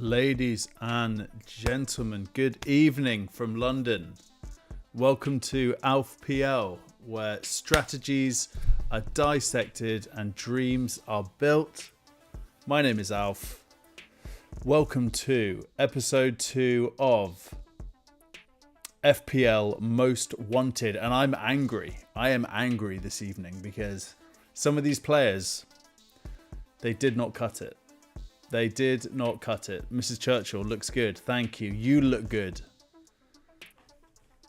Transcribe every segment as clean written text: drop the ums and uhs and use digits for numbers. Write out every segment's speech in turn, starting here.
Ladies and gentlemen, good evening from London. Welcome to FPL, where strategies are dissected and dreams are built. My name is Alf. Welcome to episode 2 of FPL Most Wanted. And I'm angry. I am angry this evening because some of these players, they did not cut it. They did not cut it. Mrs. Churchill looks good. Thank you. You look good.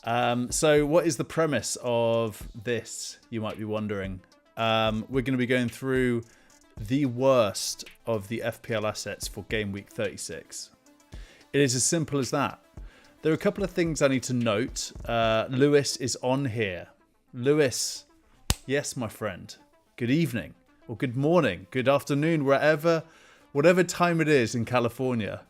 So what is the premise of this, you might be wondering? We're going to be going through the worst of the FPL assets for Gameweek 36. It is as simple as that. There are a couple of things I need to note. Lewis is on here. Lewis, yes, my friend. Good evening, or good morning, good afternoon, whatever time it is in California.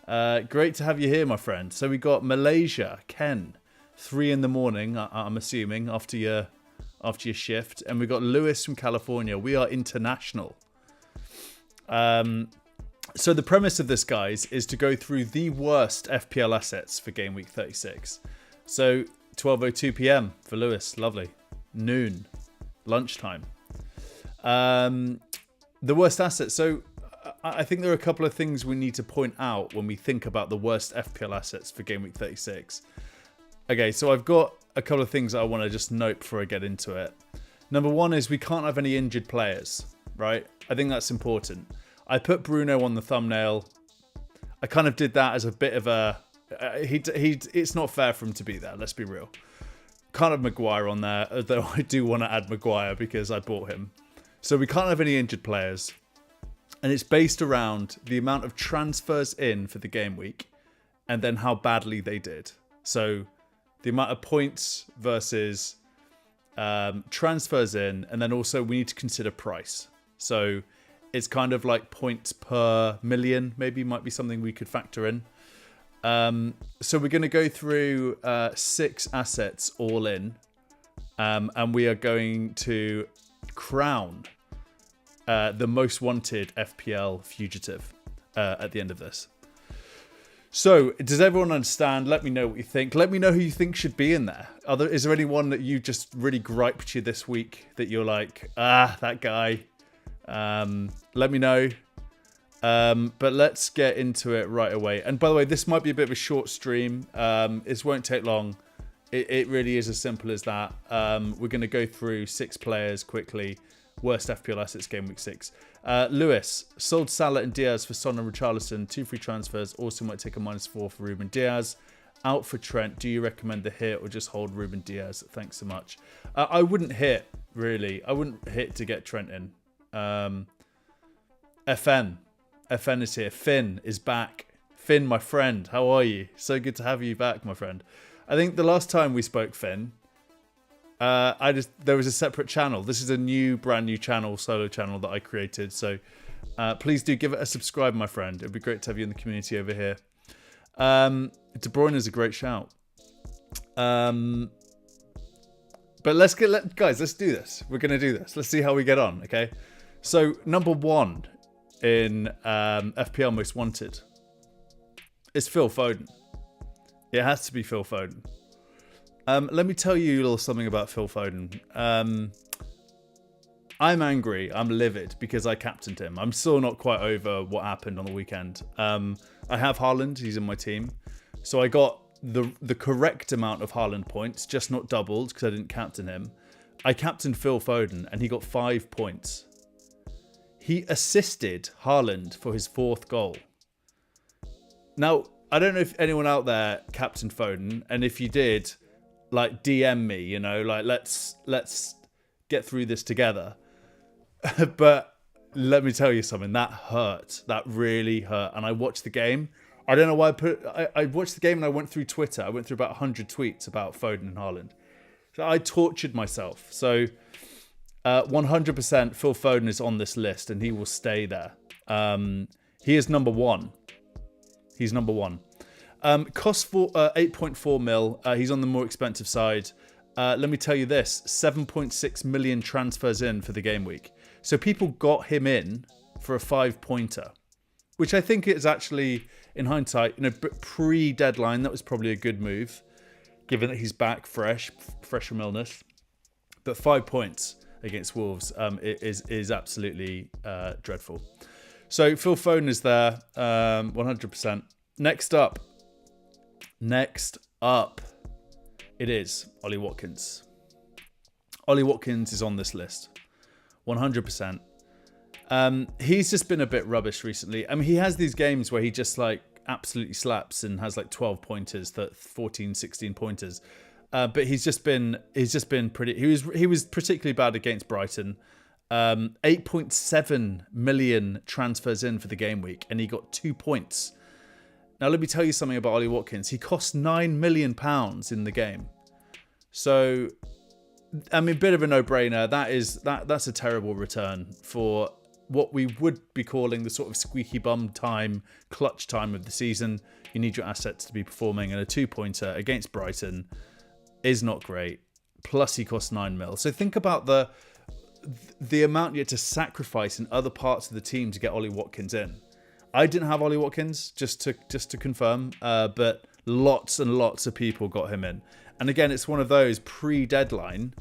Great to have you here, my friend. So we got Malaysia, Ken, 3 in the morning, I'm assuming, after your shift. And we got Lewis from California. We are international. So the premise of this, guys, is to go through the worst FPL assets for Game Week 36. So 12:02 p.m. for Lewis. Lovely. Noon. Lunchtime. The worst assets. So I think there are a couple of things we need to point out when we think about the worst FPL assets for Game Week 36. Okay, so I've got a couple of things I want to just note before I get into it. Number one is we can't have any injured players, right? I think that's important. I put Bruno on the thumbnail. I kind of did that as a bit of a... it's not fair for him to be there, let's be real. Can't have Maguire on there, although I do want to add Maguire because I bought him. So we can't have any injured players. And it's based around the amount of transfers in for the game week and then how badly they did. So the amount of points versus transfers in, and then also we need to consider price. So it's kind of like points per million, maybe might be something we could factor in. So we're going to go through 6 assets all in, and we are going to crown the most wanted FPL fugitive at the end of this. So, does everyone understand? Let me know what you think. Let me know who you think should be in there. Is there anyone that you just really griped you this week that you're like, that guy? Let me know. But let's get into it right away. And by the way, this might be a bit of a short stream. It won't take long. It really is as simple as that. We're going to go through 6 players quickly. Worst FPL assets game week 6. Lewis sold Salah and Diaz for Son and Richarlison. 2 free transfers. Also might take a -4 for Ruben Diaz. Out for Trent. Do you recommend the hit or just hold Ruben Diaz? Thanks so much. I wouldn't hit, really. I wouldn't hit to get Trent in. FN is here. Finn is back. Finn, my friend, how are you? So good to have you back, my friend. I think the last time we spoke, Finn, there was a separate channel. This is a brand new channel, solo channel that I created. So please do give it a subscribe, my friend. It'd be great to have you in the community over here. De Bruyne is a great shout. But guys, let's do this. We're going to do this. Let's see how we get on, okay? So number 1 in FPL Most Wanted is Phil Foden. It has to be Phil Foden. Let me tell you a little something about Phil Foden. I'm angry. I'm livid because I captained him. I'm still not quite over what happened on the weekend. I have Haaland. He's in my team. So I got the correct amount of Haaland points, just not doubled because I didn't captain him. I captained Phil Foden and he got 5 points. He assisted Haaland for his 4th goal. Now, I don't know if anyone out there captained Foden, and if you did, like DM me, you know, like let's get through this together. But let me tell you something, that hurt. That really hurt. And I watched the game. I don't know why I watched the game and I went through Twitter. I went through about 100 tweets about Foden and Haaland. So I tortured myself. So 100% Phil Foden is on this list and he will stay there. He is number 1. He's number 1. Cost for 8.4 mil. He's on the more expensive side. Let me tell you this, 7.6 million transfers in for the game week. So people got him in for a 5-pointer. which I think is actually, in hindsight, pre-deadline, that was probably a good move, given that he's back fresh from illness. But 5 points against Wolves is absolutely dreadful. So Phil Foden is there, 100%. Next up, it is Ollie Watkins. Ollie Watkins is on this list, 100%. He's just been a bit rubbish recently. I mean, he has these games where he just like absolutely slaps and has like 12 pointers, 14, 16 pointers. But he's just been pretty. He was particularly bad against Brighton. 8.7 million transfers in for the game week, and he got 2 points. Now, let me tell you something about Ollie Watkins. He cost £9 million in the game. So, I mean, bit of a no-brainer. That's a terrible return for what we would be calling the sort of squeaky bum time, clutch time of the season. You need your assets to be performing, and a 2-pointer against Brighton is not great. Plus, he costs 9 mil. So think about the amount you had to sacrifice in other parts of the team to get Ollie Watkins in. I didn't have Ollie Watkins, just to confirm, but lots and lots of people got him in. And again, it's one of those pre-deadline,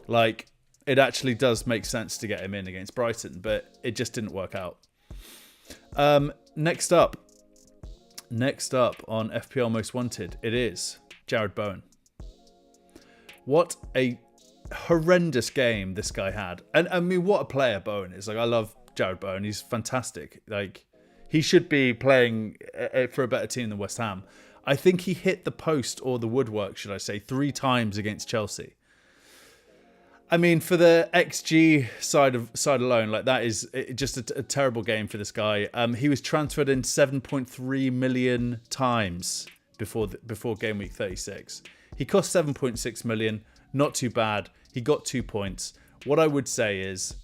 like, it actually does make sense to get him in against Brighton, but it just didn't work out. Next up on FPL Most Wanted, it is Jared Bowen. What a horrendous game this guy had. And I mean, what a player Bowen is. Like, I love Jared Bowen. He's fantastic. Like, he should be playing for a better team than West Ham. I think he hit the post, or the woodwork, should I say, 3 times against Chelsea. I mean, for the XG side alone, like, that is just a terrible game for this guy. He was transferred in 7.3 million times before Gameweek 36. He cost 7.6 million. Not too bad. He got 2 points. What I would say is,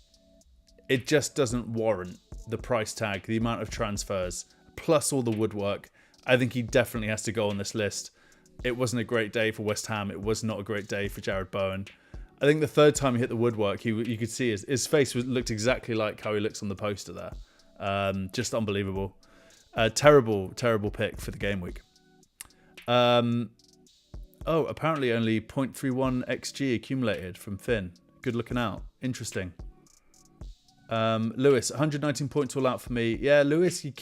it just doesn't warrant the price tag, the amount of transfers, plus all the woodwork. I think he definitely has to go on this list. It wasn't a great day for West Ham. It was not a great day for Jared Bowen. I think the third time he hit the woodwork, you could see his face looked exactly like how he looks on the poster there. Just unbelievable. Terrible pick for the game week. Apparently only 0.31 XG accumulated from Finn. Good looking out. Interesting. Lewis, 119 points all out for me. Yeah, Lewis had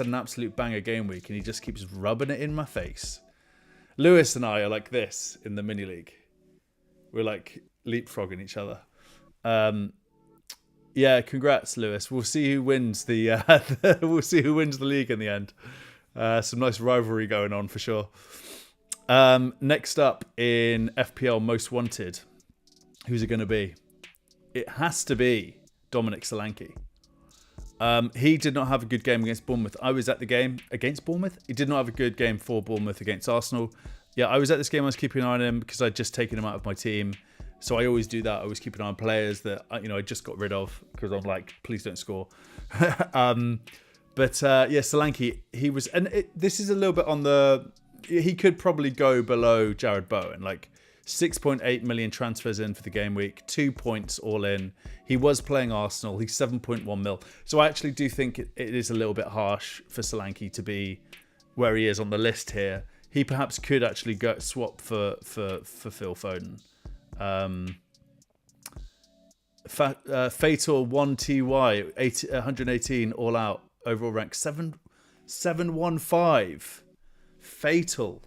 an absolute banger game week, and he just keeps rubbing it in my face. Lewis and I are like this in the mini league. We're like leapfrogging each other. Yeah, congrats, Lewis. We'll see who wins the league in the end. Some nice rivalry going on for sure. Next up in FPL Most Wanted, who's it going to be? It has to be Dominic Solanke. He did not have a good game against Bournemouth. I was at the game against Bournemouth. He did not have a good game for Bournemouth against Arsenal. Yeah, I was at this game. I was keeping an eye on him because I'd just taken him out of my team. So I always do that. I always keep an eye on players that I just got rid of because I'm like, please don't score. Solanke, he was, and this is a little bit on the. He could probably go below Jared Bowen, like 6.8 million transfers in for the game week, 2 points all in. He was playing Arsenal. He's 7.1 mil. So I actually do think it is a little bit harsh for Solanke to be where he is on the list here. He perhaps could actually go swap for Phil Foden. Fatal 1TY 118 all out overall rank 715. Fatal.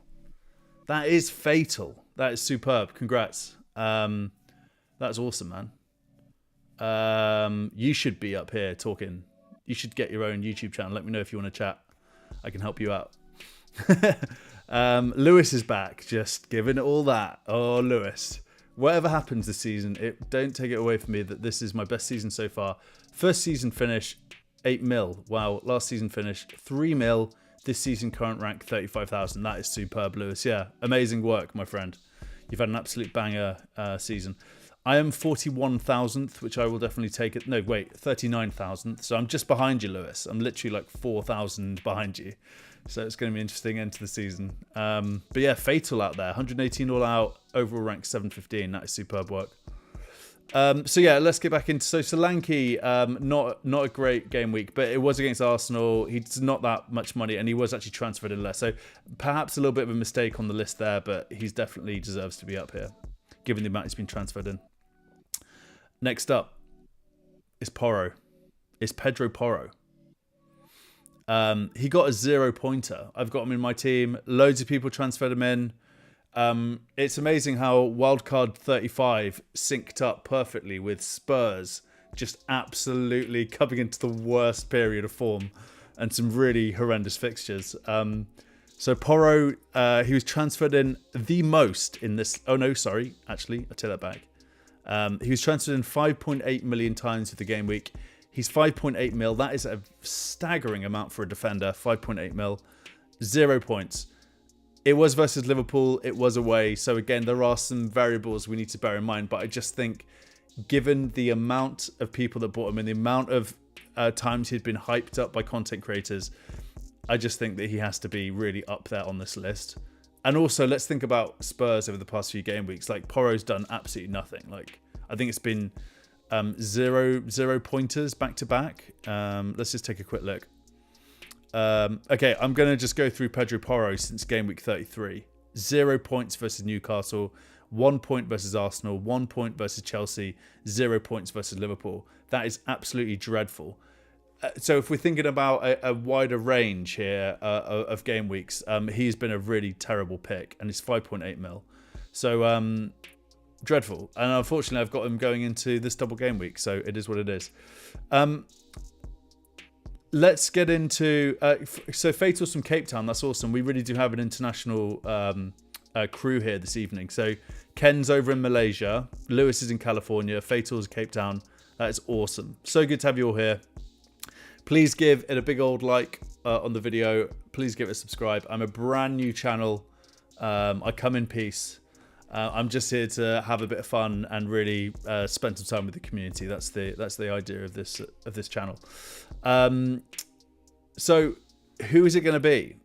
That is fatal. That is superb. Congrats. That's awesome, man. You should be up here talking. You should get your own YouTube channel. Let me know if you want to chat. I can help you out. Lewis is back, just giving it all that. Oh, Lewis. Whatever happens this season, don't take it away from me that this is my best season so far. First season finish, 8 mil. Wow. Last season finish, 3 mil. This season current rank, 35,000. That is superb, Lewis. Yeah, amazing work, my friend. You've had an absolute banger season. I am 41,000th, which I will definitely take it. No, wait, 39,000th. So I'm just behind you, Lewis. I'm literally like 4,000 behind you. So it's going to be interesting end to the season. But yeah, fatal out there. 118 all out. Overall rank 715. That is superb work. So yeah, let's get back into Solanke. Not a great game week, but it was against Arsenal. He's not that much money, and he was actually transferred in less. So perhaps a little bit of a mistake on the list there, but he's definitely deserves to be up here, given the amount he's been transferred in. Next up is Porro. It's Pedro Porro. He got a 0-pointer. I've got him in my team. Loads of people transferred him in. It's amazing how wildcard 35 synced up perfectly with Spurs just absolutely coming into the worst period of form and some really horrendous fixtures. So Porro, he was transferred in the most in this. Oh no, sorry. Actually, I take that back. He was transferred in 5.8 million times for the game week. He's 5.8 mil. That is a staggering amount for a defender. 5.8 mil. 0 points. It was versus Liverpool. It was away. So again, there are some variables we need to bear in mind. But I just think, given the amount of people that bought him and the amount of times he'd been hyped up by content creators, I just think that he has to be really up there on this list. And also, let's think about Spurs over the past few game weeks. Like, Porro's done absolutely nothing. Like, I think it's been zero pointers back to back. Let's just take a quick look. Okay, I'm going to just go through Pedro Porro since game week 33. 0 points versus Newcastle, 1 point versus Arsenal, 1 point versus Chelsea, 0 points versus Liverpool. That is absolutely dreadful. So if we're thinking about a wider range here of game weeks, he's been a really terrible pick, and it's 5.8 mil. So dreadful. And unfortunately, I've got him going into this double game week, so it is what it is. Let's get into... so Fatal's from Cape Town. That's awesome. We really do have an international crew here this evening. So Ken's over in Malaysia. Lewis is in California. Fatal's Cape Town. That is awesome. So good to have you all here. Please give it a big old like on the video. Please give it a subscribe. I'm a brand new channel. I come in peace. I'm just here to have a bit of fun and really spend some time with the community. That's the idea of this channel. So who is it going to be?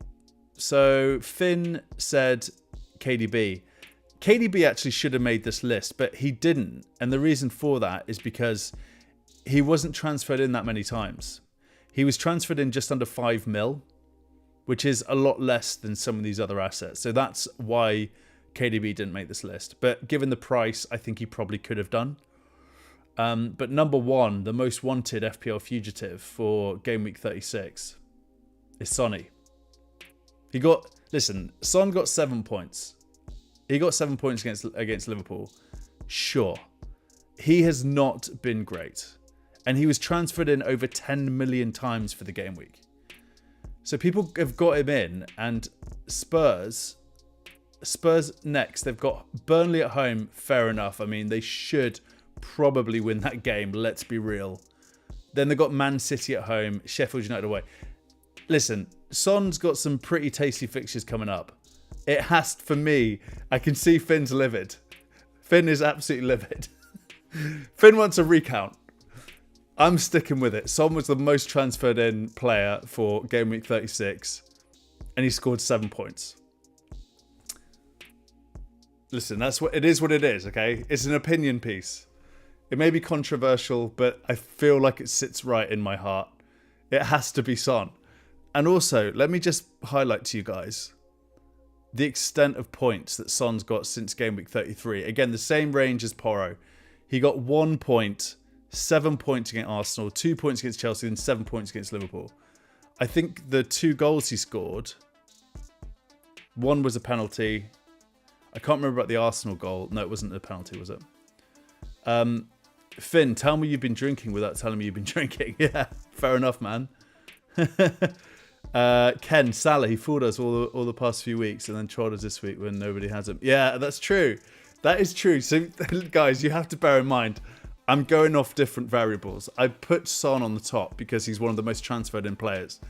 So Finn said KDB. KDB actually should have made this list, but he didn't. And the reason for that is because he wasn't transferred in that many times. He was transferred in just under 5 mil, which is a lot less than some of these other assets. So that's why KDB didn't make this list. But given the price, I think he probably could have done. But number one, the most wanted FPL fugitive for Game Week 36 is Sonny. Son got 7 points. He got 7 points against Liverpool. Sure. He has not been great. And he was transferred in over 10 million times for the game week. So people have got him in, and Spurs next. They've got Burnley at home. Fair enough. I mean, they should probably win that game. Let's be real. Then they've got Man City at home. Sheffield United away. Listen, Son's got some pretty tasty fixtures coming up. It has, for me, I can see Finn's livid. Finn is absolutely livid. Finn wants a recount. I'm sticking with it. Son was the most transferred in player for Game Week 36, and he scored 7 points. Listen, it is what it is, okay? It's an opinion piece. It may be controversial, but I feel like it sits right in my heart. It has to be Son. And also, let me just highlight to you guys the extent of points that Son's got since Game Week 33. Again, the same range as Porro. He got 1 point, 7 points against Arsenal, 2 points against Chelsea, and 7 points against Liverpool. I think the 2 goals he scored, one was a penalty. I can't remember about the Arsenal goal. No, it wasn't a penalty, was it? Finn, tell me you've been drinking without telling me you've been drinking. Yeah, fair enough, man. Ken, Salah, he fooled us all the past few weeks and then trolled us this week when nobody has him. Yeah, that's true. That is true. So, guys, you have to bear in mind, I'm going off different variables. I put Son on the top because he's one of the most transferred in players.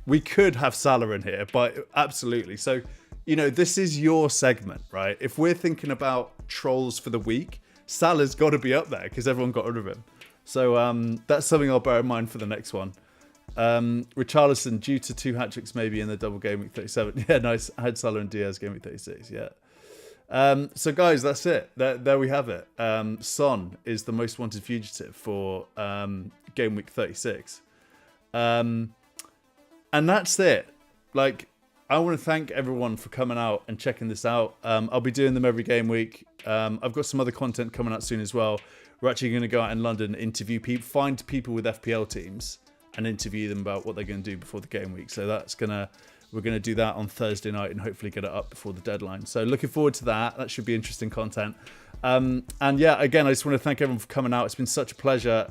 We could have Salah in here, but absolutely. So, this is your segment, right? If we're thinking about trolls for the week, Salah's got to be up there because everyone got rid of him. So that's something I'll bear in mind for the next one. Richarlison, due to 2 hat-tricks maybe in the double game week 37. Yeah, nice. I had Salah and Diaz game week 36, yeah. So guys, that's it. There we have it. Son is the most wanted fugitive for Game Week 36. And that's it. Like, I want to thank everyone for coming out and checking this out. I'll be doing them every game week. I've got some other content coming out soon as well. We're actually going to go out in London, interview people, find people with FPL teams and interview them about what they're going to do before the game week. So we're going to do that on Thursday night and hopefully get it up before the deadline. So looking forward to that. That should be interesting content. And yeah, again, I just want to thank everyone for coming out. It's been such a pleasure.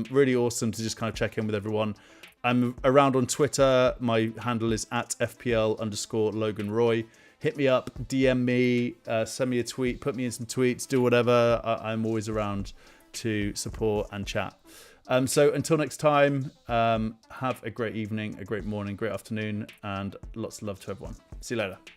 Really awesome to just kind of check in with everyone. I'm around on Twitter. My handle is @FPL_Logan Roy. Hit me up, DM me, send me a tweet, put me in some tweets, do whatever. I'm always around to support and chat. So until next time, have a great evening, a great morning, great afternoon, and lots of love to everyone. See you later. Bye.